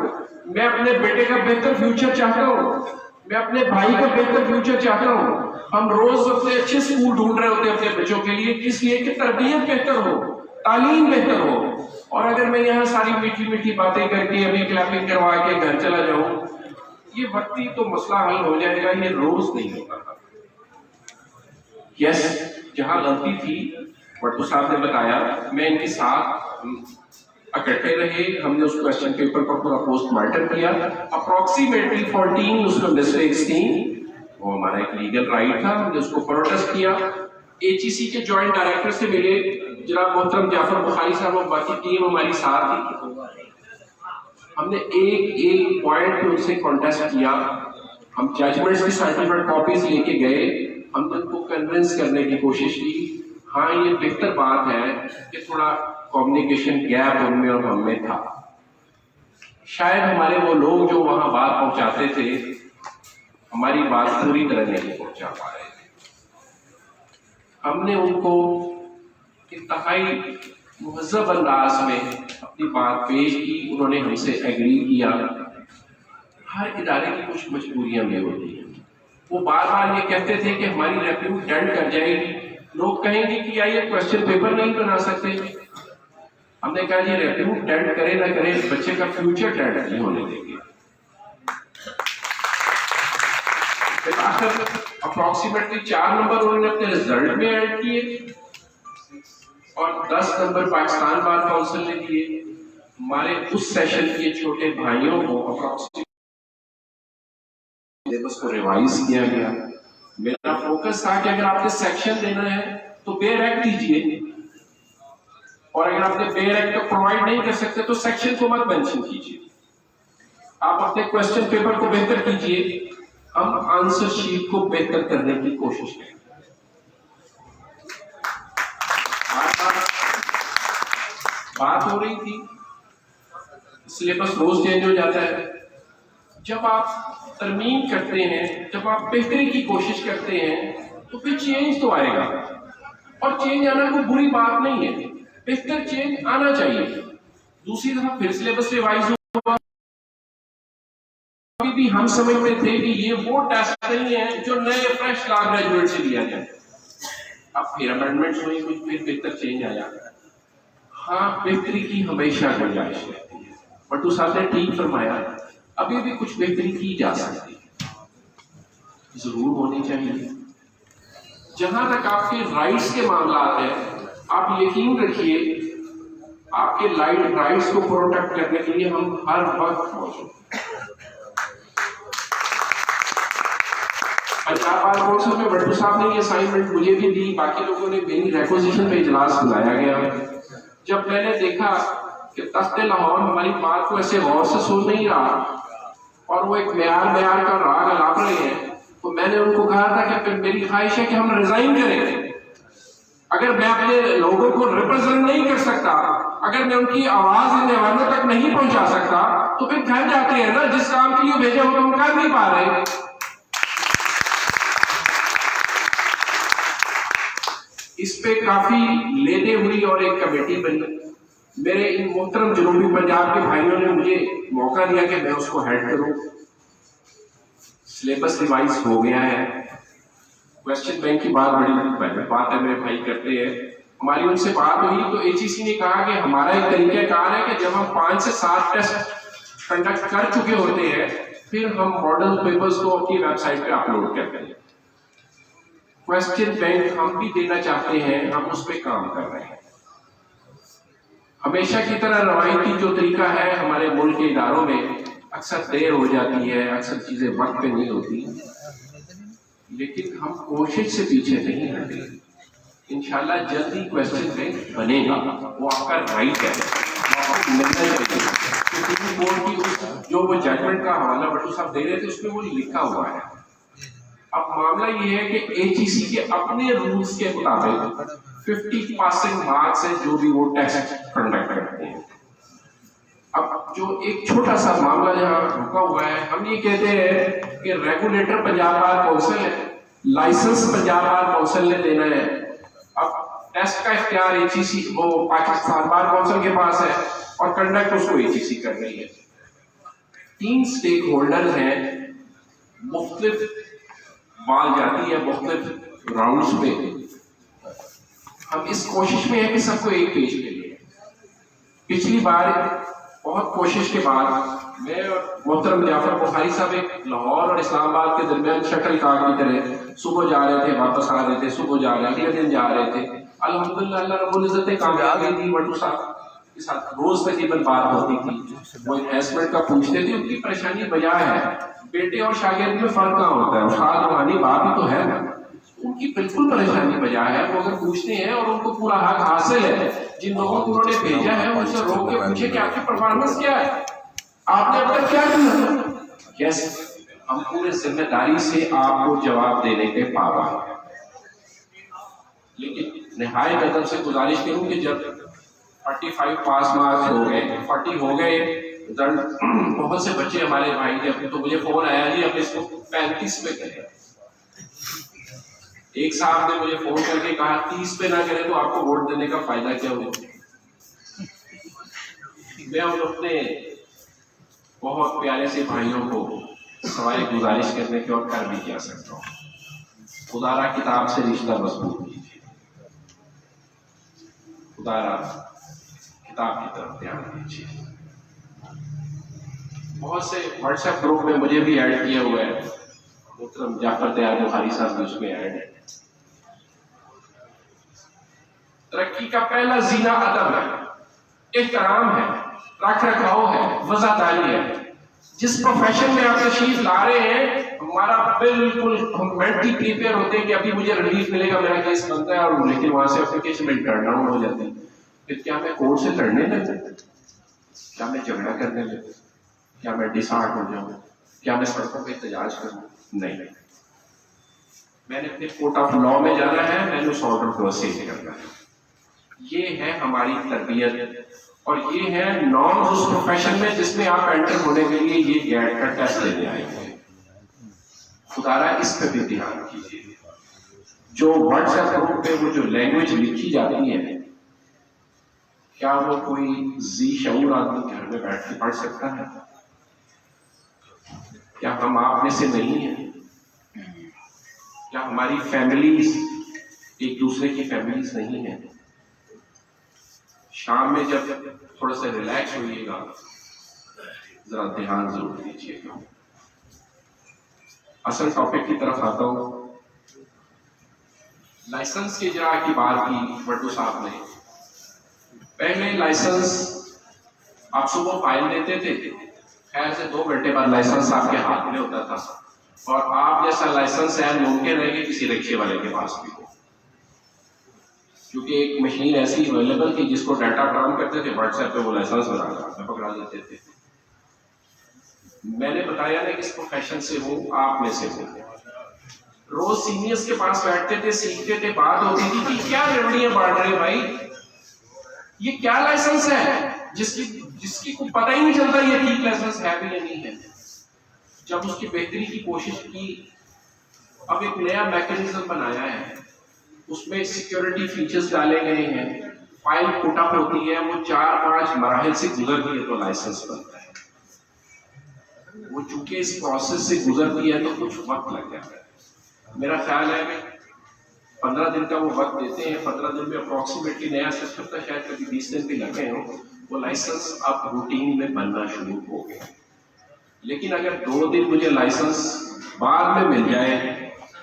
میں اپنے بیٹے کا بہتر فیوچر چاہتا ہوں، میں اپنے بھائی کا بہتر فیوچر چاہتا ہوں۔ ہم روز اپنے اچھے اسکول ڈھونڈ رہے ہوتے ہیں اپنے بچوں کے لیے، کس لیے کہ تربیت بہتر ہو، تعلیم بہتر ہو۔ اور اگر میں یہاں ساری میٹھی میٹھی باتیں کر کے ابھی کلیپنگ کروا کے گھر چلا جاؤں، یہ وقتی تو مسئلہ حل ہو جائے گا، یہ روز نہیں ہوگا۔ یس، جہاں غلطی تھی بٹو صاحب نے بتایا، میں ان کے ساتھ اکٹھے رہے، ہم نے اس کوسچن پیپر پر پورا پوسٹ مارٹم کیا، اپروکسیمیٹلی 14 اس میں مسٹیکس تھیں، وہ ہمارا ایک لیگل رائٹ تھا، ہم نے اس کو پروٹیسٹ کیا۔ AGC کے جوائنٹ ڈائریکٹر سے ملے جناب محترم جعفر بخاری صاحب، اور باقی ٹیم ہماری ساتھ تھی۔ ہم نے ایک پوائنٹ پہ ان سے کانٹیسٹ کیا، ہم ججمنٹس کی سرٹیفائڈ کاپیز لے کے گئے، ہم نے ان کو کنونس کرنے کی کوشش کی۔ ہاں یہ بہتر بات ہے کہ تھوڑا کمیونیکیشن گیپ ان میں اور ہم میں تھا، شاید ہمارے وہ لوگ جو وہاں بات پہنچاتے تھے ہماری بات پوری طرح نہیں پہنچا پا رہے تھے۔ ہم نے ان کو انتہائی مہذب انداز میں اپنی بات پیش کی، انہوں نے ہم سے ایگری کیا۔ ہر ادارے کی کچھ مجبوریاں بھی ہوتی ہیں، وہ بار بار یہ کہتے تھے کہ ہماری ریپیوٹ ڈنٹ کر جائے گی، لوگ کہیں گے کہ کیا یہ کوسچن پیپر نہیں بنا سکتے۔ ہم نے کہا یہ ریپیوٹ ڈنٹ کرے نہ کرے، بچے کا فیوچر ڈنٹ نہیں ہونے دیں گے۔ آخر اپروکسیمیٹلی 4 نمبر انہوں نے اپنے رزلٹ میں ایڈ کیے، اور 10 نمبر پاکستان بار کونسل نے دیے۔ ہمارے اس سیشن کے چھوٹے بھائیوں کو اپروکسیمیٹلی سلیبس کو ریوائز کیا گیا۔ میرا فوکس تھا کہ اگر آپ نے سیکشن دینا ہے تو بیر ایکٹ دیجیے، اور اگر آپ نے بیر ایکٹ کو پرووائڈ نہیں کر سکتے تو سیکشن کو مت مینشن کیجیے، آپ اپنے کوسچن پیپر کو بہتر کیجیے، ہم آنسر شیٹ کو بہتر کرنے کی کوشش کریں۔ بات ہو رہی تھی سلیبس روز چینج ہو جاتا ہے. جب آپ ترمیم کرتے ہیں، جب آپ بہتری کی کوشش کرتے ہیں تو پھر چینج تو آئے گا، اور چینج آنا کوئی بری بات نہیں ہے، بہتر چینج آنا چاہیے. دوسری طرف پھر سلیبس ریوائز ہوا، ابھی بھی ہم سمجھتے تھے کہ یہ وہ ٹیسٹ نہیں ہے جو نئے فریش لا گریجویٹ سے لیا جائے. اب پھر امینڈمنٹس ہوئی، کچھ پھر بہتر چینج آیا. ہاں بہتری کی ہمیشہ گنجائش رہتی ہے، بٹو صاحب نے ٹھیک فرمایا، ابھی بھی کچھ بہتری کی جا سکتی ہے، ضرور ہونی چاہیے. جہاں تک آپ کے رائٹس کے معاملات ہیں، آپ یقین رکھیے آپ کے رائٹس کو پروٹیکٹ کرنے کے لیے ہم ہر وقت موجود ہیں. پنجاب بار کونسل میں بٹو صاحب نے یہ اسائنمنٹ مجھے بھی دی، باقی لوگوں نے میری ریکوزیشن پہ اجلاس بلایا گیا. جب میں نے دیکھا کہ تخت لاہور ہماری بات کو ایسے غور سے سن نہیں رہا اور وہ ایک معیار کا راگ الاپ رہے ہیں، تو میں نے ان کو کہا تھا کہ پھر میری خواہش ہے کہ ہم ریزائن کریں. اگر میں اپنے لوگوں کو ریپرزینٹ نہیں کر سکتا، اگر میں ان کی آواز ان ایوانوں تک نہیں پہنچا سکتا، تو پھر گھر جاتے ہیں نا، جس کام کے لیے بھیجے ہو ہم کر نہیں پا رہے. اس پہ کافی لینے ہوئی اور ایک کمیٹی بنی. میرے ان محترم جنوبی پنجاب کے بھائیوں نے مجھے موقع دیا کہ میں اس کو ہیڈ کروں. سلیبس ریوائز ہو گیا ہے. کوشچن بینک کی بات بڑی بات ہے، میرے بھائی کرتے ہیں. ہماری ان سے بات ہوئی تو ایچ ای سی نے کہا کہ ہمارا ایک طریقہ کار ہے کہ جب ہم 5 سے 7 ٹیسٹ کنڈکٹ کر چکے ہوتے ہیں، پھر ہم ماڈل پیپرز کو اپنی ویب سائٹ پہ اپلوڈ کرتے ہیں. کوشچن بینک ہم بھی دینا چاہتے ہیں، ہم اس پہ کام کر رہے ہیں. ہمیشہ کی طرح روایتی جو طریقہ ہے ہمارے ملک کے اداروں میں، اکثر دیر ہو جاتی ہے، اکثر چیزیں وقت پہ نہیں ہوتی، لیکن ہم کوشش سے پیچھے نہیں ہٹیں. انشاءاللہ جلدی کوشچن بینک بنے گا، وہ آپ کا رائٹ ہے، ملنا چاہیے. سپریم کورٹ کی جو وہ ججمنٹ کا حوالہ بٹو صاحب دے رہے تھے، اس میں وہ لکھا ہوا ہے. اب معاملہ یہ ہے کہ ایچ ای سی کے اپنے رولز کے مطابق 50 پاسنگ مارکس ہے جو بھی وہ ٹیسٹ کنڈکٹ کرتے ہیں. اب جو ایک چھوٹا سا معاملہ جہاں رکا ہوا ہے، ہم یہ کہتے ہیں کہ ریگولیٹر پنجاب بار کونسل ہے، لائسنس پنجاب بار کونسل نے دینا ہے. اب ٹیسٹ کا اختیار ایچ ای سی وہ پاکستان بار کونسل کے پاس ہے، اور کنڈکٹ اس کو ایچ ای سی کر رہی ہے. 3 اسٹیک ہولڈر ہیں، مختلف بال جاتی ہے مختلف راؤنڈز پہ. ہم اس کوشش میں ہیں کہ سب کو ایک پیج پہ لیں. پچھلی بار بہت کوشش کے بعد میں اور محترم جعفر بخاری صاحب ایک لاہور اور اسلام آباد کے درمیان شٹل کاک کی طرح صبح جا رہے تھے، واپس آ رہے تھے، صبح جا رہے اگلے دن جا رہے تھے. الحمدللہ اللہ رب العزت نے کامیابی دی. بٹو صاحب کے ساتھ روز تقریباً بات ہوتی تھی، وہ انہیسمنٹ کا پوچھتے تھے. ان کی پریشانی بجا ہے، بیٹے اور شاگرد میں فرق کہاں ہوتا ہے، استاد روحانی باپ ہی تو ہے نا. ان کی بالکل پریشانی بجا ہے، وہ اگر پوچھتے ہیں اور ان کو پورا حق حاصل ہے. جن لوگوں کو انہوں نے بھیجا ہے ان سے روک کے پوچھے کہ آپ کی پرفارمنس کیا ہے، آپ نے اب تک کیا کیا. یس، ہم پورے ذمہ داری سے آپ کو جواب دینے کے پابند ہیں. لیکن نہایت ادب سے گزارش کروں کہ جب 45 پاس مارکس ہو گئے، 40 ہو گئے، بہت سے بچے ہمارے بھائی تھے، تو مجھے فون آیا جی اب اس کو 35 پہ کریں. ایک صاحب نے مجھے فون کر کے کہا 30 پہ نہ کرے تو آپ کو ووٹ دینے کا فائدہ کیا ہوا. میں ان اپنے بہت پیارے سے بھائیوں کو سوائے گزارش کرنے کے اور کر بھی کیا سکتا ہوں. خدا را کتاب سے رشتہ مضبوط کیجیے، خدا را کتاب کی طرف دھیان دیجیے. بہت سے واٹس ایپ گروپ میں مجھے بھی ایڈ کیا ہوا ہے، محترم جعفر تیار بخاری صاحب بھی اس میں ایڈ ہے. ترقی کا پہلا زینہ ادب ہے، احترام ہے، رکھ رکھاؤ ہے، وفاداری ہے. جس پروفیشن میں آپ تشریف لا رہے ہیں، ہمارا بالکل ہم مینٹلی پریپیئر ہوتے ہیں کہ ابھی مجھے ریلیف ملے گا، میرا کیس بنتا ہے، اور لیکن وہاں سے اپلیکیشن میں ٹرن ڈاؤن ہو جاتی ہے. پھر کیا میں کورٹ سے لڑنے لگتا، کیا میں جھگڑا کرنے لگتا، کیا میں ڈسہارٹ ہو جاؤں، کیا میں سڑکوں پہ احتجاج کروں؟ نہیں، میں نے اپنے کورٹ آف لا میں جانا ہے، میں نے اس آرڈر کو وسیع کرنا ہے. یہ ہے ہماری تربیت اور یہ ہے نارمز اس پروفیشن میں جس میں آپ انٹر ہونے کے لیے یہ گیٹ کا ٹیسٹ دینے آئے ہیں. خدا رہا اس پہ بھی دھیان کیجیے. جو واٹس ایپ گروپ پہ وہ جو لینگویج لکھی جاتی ہے، کیا وہ کوئی ذی شعور آدمی گھر میں بیٹھ کے پڑھ سکتا ہے؟ کیا ہم آپ میں سے نہیں ہیں؟ کیا ہماری فیملیز ایک دوسرے کی فیملیز نہیں ہیں؟ شام میں جب تھوڑا سا ریلیکس ہوئیے گا، ذرا دھیان ضرور دیجیے گا. اصل ٹاپک کی طرف آتا ہوں. لائسنس کے اجراء کی بات کی بٹو صاحب نے. پہلے لائسنس آپ صبح فائل دیتے تھے، خیر سے 2 گھنٹے بعد لائسنس آپ کے ہاتھ میں ہوتا تھا، اور آپ جیسا لائسنس ہے ممکن ہے کہ کسی رکشے والے کے پاس بھی ہو، کیونکہ ایک مشین ایسی اویلیبل تھی جس کو ڈیٹا فراہم کرتے تھے، واٹس ایپ پہ وہ لائسنس بنا پکڑا دیتے تھے. میں نے بتایا نا کس پروفیشن سے ہوں، آپ میں سے ہوں. روز سینئرز کے پاس بیٹھتے تھے، سیکھتے تھے، بات ہوتی تھی کہ کیا ریوڑیاں بانٹ رہے بھائی، یہ کیا لائسنس ہے جس کی کو پتہ ہی نہیں چلتا یہ ٹھیک لائسنس ہے بھی یا نہیں ہے. جب اس کی بہتری کی کوشش کی، اب ایک نیا میکینزم بنایا ہے، اس میں سیکیورٹی فیچرز ڈالے گئے ہیں. فائل پٹ اپ ہوتی ہے، وہ 4-5 مراحل سے گزرتی ہے تو لائسنس بنتا ہے. وہ چونکہ اس پروسیس سے گزرتی ہے تو کچھ وقت لگ جاتا ہے. میرا خیال ہے کہ 15 دن کا وہ وقت دیتے ہیں. 15 دن میں اپروکسیمیٹلی نیا سسٹم تھا، شاید کبھی 20 دن بھی لگے ہوں. وہ لائسنس اب روٹین میں بننا شروع ہو گیا. لیکن اگر 2 دن مجھے لائسنس بعد میں مل جائے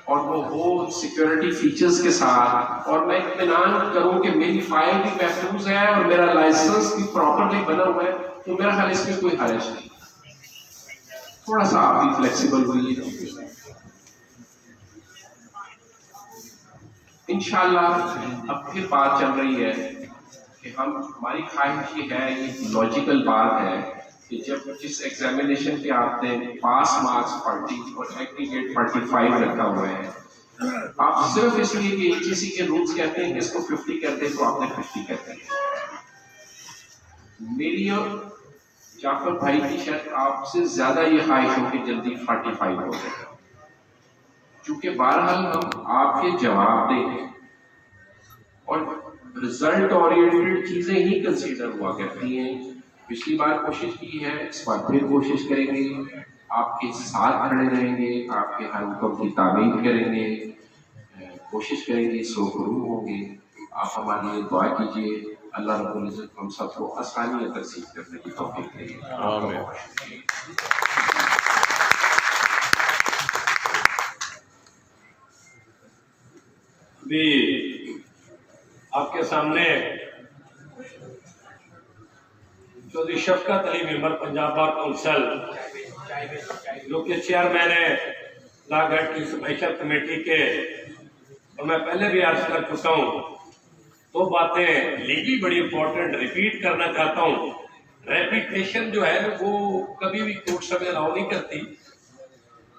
اور وہ ہو سیکیورٹی فیچرز کے ساتھ، اور میں اطمینان کروں کہ میری فائل بھی محفوظ ہے اور میرا لائسنس بھی پراپرلی بنا ہوا ہے، تو میرا خیال اس میں کوئی حرج نہیں. تھوڑا سا آپ بھی فلیکسیبل ہوئیے. انشاءاللہ اب پھر بات چل رہی ہے کہ ہماری خواہش یہ ہے، یہ لاجیکل بات ہے کہ جب جس ایگزامینیشن کے آپ نے پاس مارکس 40 اور ایگریگیٹ 45 رکھا ہوا ہے، آپ صرف اس لیے کہ کسی کے رولز کہتے ہیں کہ اس کو 50 کہتے ہیں تو آپ نے 50 کہتے ہیں. میری اور جعفر بھائی کی شاید آپ سے زیادہ یہ خواہش ہو کہ جلدی 45 ہو جائے، کیونکہ بہرحال ہم آپ کے جواب دیں اور رزلٹ اورینٹڈ چیزیں ہی کنسیڈر ہوا کرتی ہیں. پچھلی بار کوشش کی ہے، اس بار پھر کوشش کریں گے. آپ کے ساتھ کھڑے رہیں گے، آپ کے ہر حکم کی تعمیر کریں گے، کوشش کریں گے، سوخرو ہوں گے. آپ ہمارے لیے دعا کیجیے، اللہ رب العزت ہم سب کو آسانی ترسیخ کرنے کی توفیق دے. ابھی آپ کے سامنے چودھری شفقت علی ممبر پنجاب بار کونسل، جو کہ چیئرمین ہے لا گھاٹ کی اسپیشل کمیٹی کے، اور میں پہلے بھی عرض کر چکا ہوں. 2 باتیں لیگی بڑی امپورٹنٹ ریپیٹ کرنا چاہتا ہوں. ریپیٹیشن جو ہے وہ کبھی بھی کورٹ سے الاؤ نہیں کرتی،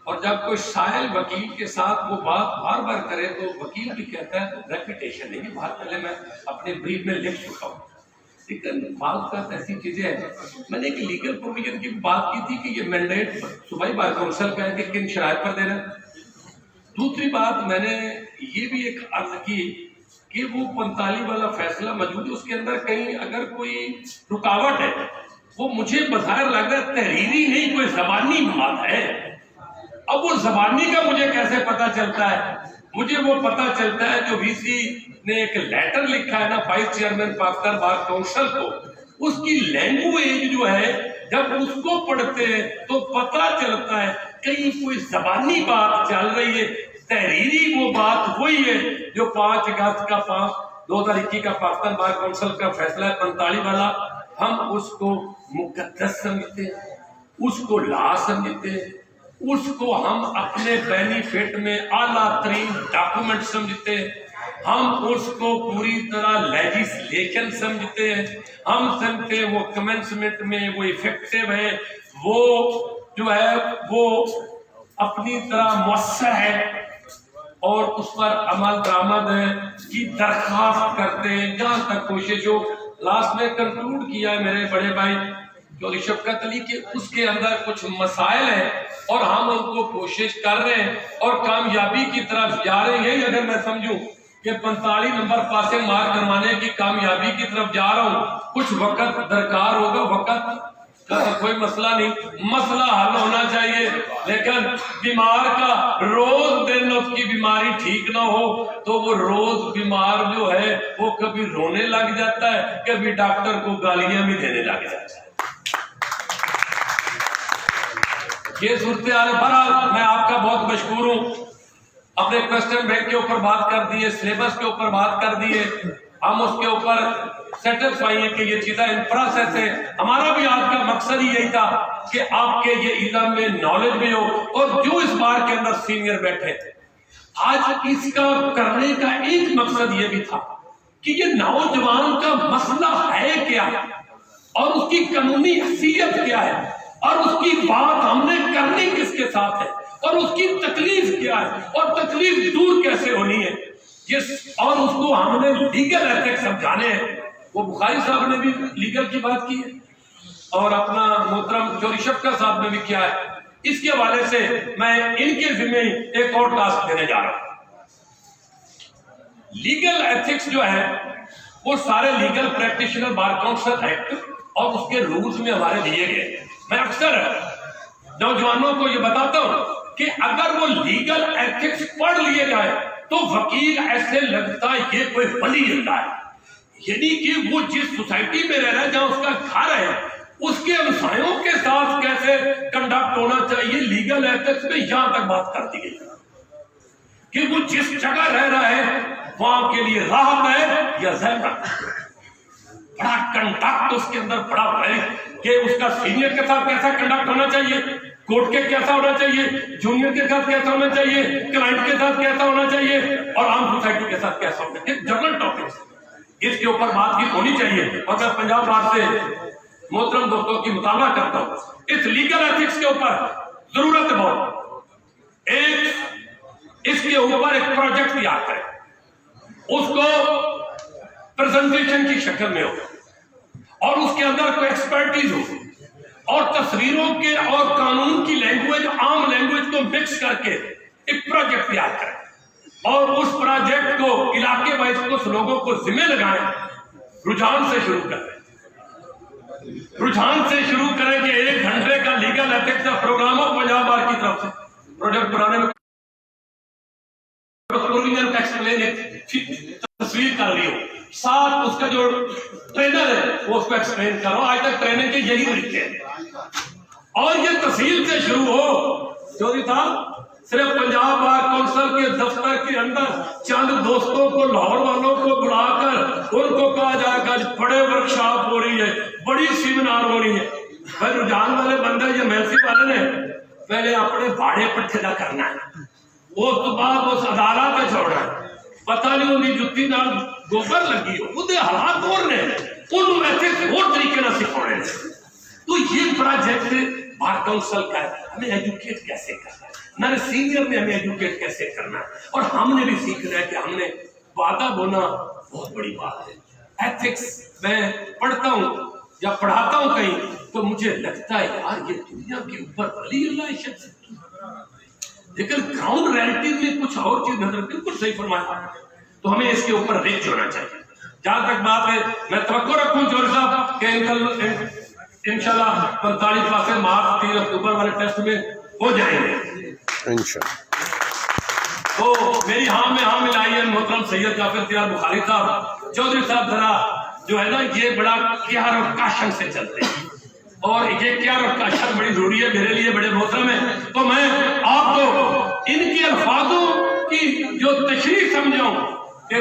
اور جب کوئی سائل وکیل کے ساتھ وہ بات بار بار کرے تو وکیل بھی کہتا ہے ریپیٹیشن نہیں. بات پہلے میں اپنے بریف میں لکھ چکا ہوں، لیکن بعض کا ایسی چیزیں ہیں. میں نے ایک لیگل پروویژن کی بات کی تھی کہ یہ مینڈیٹ صوبائی بار کونسل کا ہے کہ کن شرائط پر دینا. دوسری بات میں نے یہ بھی ایک عرض کی کہ وہ 45 والا فیصلہ موجود ہے، اس کے اندر کہیں اگر کوئی رکاوٹ ہے، وہ مجھے بظاہر لگ رہا ہے تحریری نہیں، کوئی زبانی بات ہے. اب وہ زبانی کا مجھے کیسے پتا چلتا ہے؟ مجھے وہ پتا چلتا ہے جو وی سی نے ایک لیٹر لکھا ہے نا vice chairman Pakistan bar council کو، اس کی لینگویج جو ہے جب اس کو پڑھتے ہیں تو پتا چلتا ہے کہیں کوئی زبانی بات چل رہی ہے. تحریری وہ بات وہی ہے جو 5 اگست کا 2021 کا پاکستان بار کونسل کا فیصلہ ہے 45 والا. ہم اس کو مقدس سمجھتے ہیں، اس کو لا سمجھتے ہیں، اس کو ہم اپنے بینیفٹ میں اعلیٰ ترین ڈاکومنٹ سمجھتے ہیں. ہم اس کو پوری طرح لیجسلیشن سمجھتے ہیں. ہم سمجھتے ہیں وہ کمنسمنٹ میں وہ افیکٹو ہے، وہ جو ہے وہ اپنی طرح مؤثر ہے. اور اس پر عمل درآمد کی درخواست کرتے ہیں جہاں تک کوشش ہو. لاسٹ میں کنکلوڈ کیا ہے میرے بڑے بھائی چودھری شفقت علی کہ اس کے اندر کچھ مسائل ہیں اور ہم ان کو کوشش کر رہے ہیں اور کامیابی کی طرف جا رہے ہیں. اگر میں سمجھوں کہ 45 نمبر پاسنگ مارک کروانے کی کامیابی کی طرف جا رہا ہوں, کچھ وقت درکار ہوگا, وقت کا کوئی مسئلہ نہیں, مسئلہ حل ہونا چاہیے. لیکن بیمار کا روز دن اس کی بیماری ٹھیک نہ ہو تو وہ روز بیمار جو ہے وہ کبھی رونے لگ جاتا ہے, کبھی ڈاکٹر کو گالیاں بھی دینے لگ جاتا ہے. یہ صورتحال. بہرحال میں آپ کا بہت مشکور ہوں. اپنے کوسچن بینک کے اوپر بات کر دیے, سلیبس کے اوپر بات کر دیے, ہم اس کے اوپر سیٹسفائی ہیں کہ یہ چیزیں ان پروسیس ہے. ہمارا بھی آج کا مقصد ہی یہی تھا کہ آپ کے یہ علم میں نالج بھی ہو. اور جو اس بار کے اندر سینئر بیٹھے آج اس کا کرنے کا ایک مقصد یہ بھی تھا کہ یہ نوجوان کا مسئلہ ہے کیا اور اس کی قانونی حیثیت کیا ہے اور اس کی بات ہم نے کرنی کس کے ساتھ ہے اور اس کی تکلیف کیا ہے اور تکلیف دور کیسے ہونی ہے, اور اس کو ہم نے لیگل ایتھکس سمجھانے ہیں. وہ بخاری صاحب نے بھی لیگل کی بات کی ہے اور اپنا محترم چودھری شفقت صاحب نے بھی کیا ہے. اس کے حوالے سے میں ان کے ذمہ ایک اور ٹاسک دینے جا رہا ہوں. لیگل ایتھکس جو ہے وہ سارے لیگل پریکٹیشنر بار کاؤنسل ایکٹ اور اس کے رولز میں ہمارے دیے گئے. میں اکثر نوجوانوں کو یہ بتاتا ہوں کہ اگر وہ لیگل ایتھکس پڑھ لیے جائے تو وکیل ایسے لگتا ہے یہ کوئی ولی اللہ ہے, یعنی کہ وہ جس سوسائٹی میں رہ رہا ہے جہاں اس کا گھر ہے اس کے ہمسایوں کے ساتھ کیسے کنڈکٹ ہونا چاہیے لیگل ایتھکس میں یہاں تک بات کر دی گئی کہ وہ جس جگہ رہ رہا ہے وہاں کے لیے راحت ہے یا زحمت. بڑا کنڈکٹ اس کے اندر بڑا ہے کہ اس کا سینئر کے ساتھ کیسا کنڈکٹ ہونا چاہیے, کورٹ کے کیسا ہونا چاہیے, جونیئر کے ساتھ کیسا ہونا چاہیے, کلائنٹ کے ساتھ کیسا ہونا چاہیے اور عام سوسائٹی کے ساتھ کیسا ہونا چاہیے. جنرل ٹاپکس اس کے اوپر بات چیت ہونی چاہیے. اور میں پنجاب بار سے محترم دوستوں کی مطالبہ کرتا ہوں اس لیگل ایتھکس کے اوپر ضرورت ہے بہت. ایک اس کے اوپر ایک پروجیکٹ تیار کریں, اس کو پریزنٹیشن کی شکل میں ہو اور اس کے اندر کوئی ایکسپرٹیز ہو اور تصویروں کے اور قانون کی لینگویج عام لینگویج کو مکس کر کے ایک پروجیکٹ تیار کریں اور اس پروجیکٹ کو علاقے وائز کچھ لوگوں کو ذمہ لگائیں. رجحان سے شروع کریں, رجحان سے شروع کریں کہ 1 گھنٹے کا لیگل ایتھکس کا پروگرام ہو پنجاب بار کی طرف سے. پروجیکٹ بنانے میں تصویر کر رہی ہو, ساتھ اس کا جو ٹرینر ہے وہ اس کو ایکسپلین کرو. آج تک ٹریننگ کے یہی طریقے ہیں اور یہ تفصیل سے شروع ہو. چودھری صاحب صرف پنجاب بار کونسل کے دفتر کے اندر چند دوستوں کو لاہور والوں کو بلا کر ان کو کہا جائے گا بڑے ورکشاپ ہو رہی ہے, بڑی سیمینار ہو رہی ہے. بھائی رجحان والے بندے یہ محفل والے نے پہلے اپنے بھاڑے پر ٹھیلا کرنا ہے, اس تو بعد اس عدالت پہ چھوڑنا ہے. پتہ نہیں انہیں جتی نال گوبر لگی ہو وہ حالات اور نے انہوں ایتھکس اور طریقے نہ سکھانے. تو یہ پروجیکٹ بار کونسل کا ہے, ہمیں ایجوکیٹ کیسے کرنا ہے, ہمارے سینئر نے ہمیں ایجوکیٹ کیسے کرنا ہے اور ہم نے بھی سیکھنا ہے کہ ہم نے وعدہ ہونا بہت بڑی بات ہے. ایتھکس میں پڑھتا ہوں یا پڑھاتا ہوں کہیں تو مجھے لگتا ہے یار یہ دنیا کے اوپر ولی اللہ شخص, لیکن گراؤنڈ ریئلٹی میں کچھ اور چیز نظر. بالکل صحیح فرمایا. تو ہمیں اس کے اوپر ریچ ہونا چاہیے. جہاں تک بات ہے میں توقع رکھوں چودھری صاحب کہ انشاءاللہ 45 پاسے مارچ 3 اکتوبر والے ٹیسٹ میں ہو جائیں گے انشاءاللہ. تو میری ہاں میں ہاں ملائی ہے محترم سید جعفر سیال بخاری صاحب. چودھری صاحب ذرا جو ہے نا یہ بڑا کیار اور کاشن سے چلتے ہیں اور یہ کیار اور کاشن بڑی ضروری ہے میرے لیے, بڑے محترم ہے. تو میں آپ کو ان کے الفاظوں کی جو تشریح سمجھاؤں کہ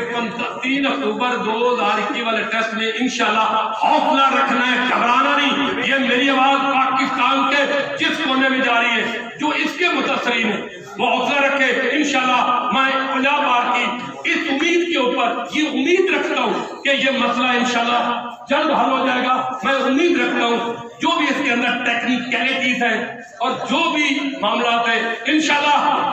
3 اکتوبر 2021 والے ٹیسٹ میں انشاءاللہ حوصلہ رکھنا ہے, گھبرانا نہیں. یہ میری آواز پاکستان کے جس کونے میں جا رہی ہے جو اس کے متاثرین ہیں وہ حوصلہ رکھے. انشاءاللہ میں پنجاب بار کی اس امید کے اوپر یہ امید رکھتا ہوں کہ یہ مسئلہ انشاءاللہ جلد حل ہو جائے گا. میں امید رکھتا ہوں جو بھی اس کے اندر ٹیکنیکلٹیز ہیں اور جو بھی معاملات ہیں انشاءاللہ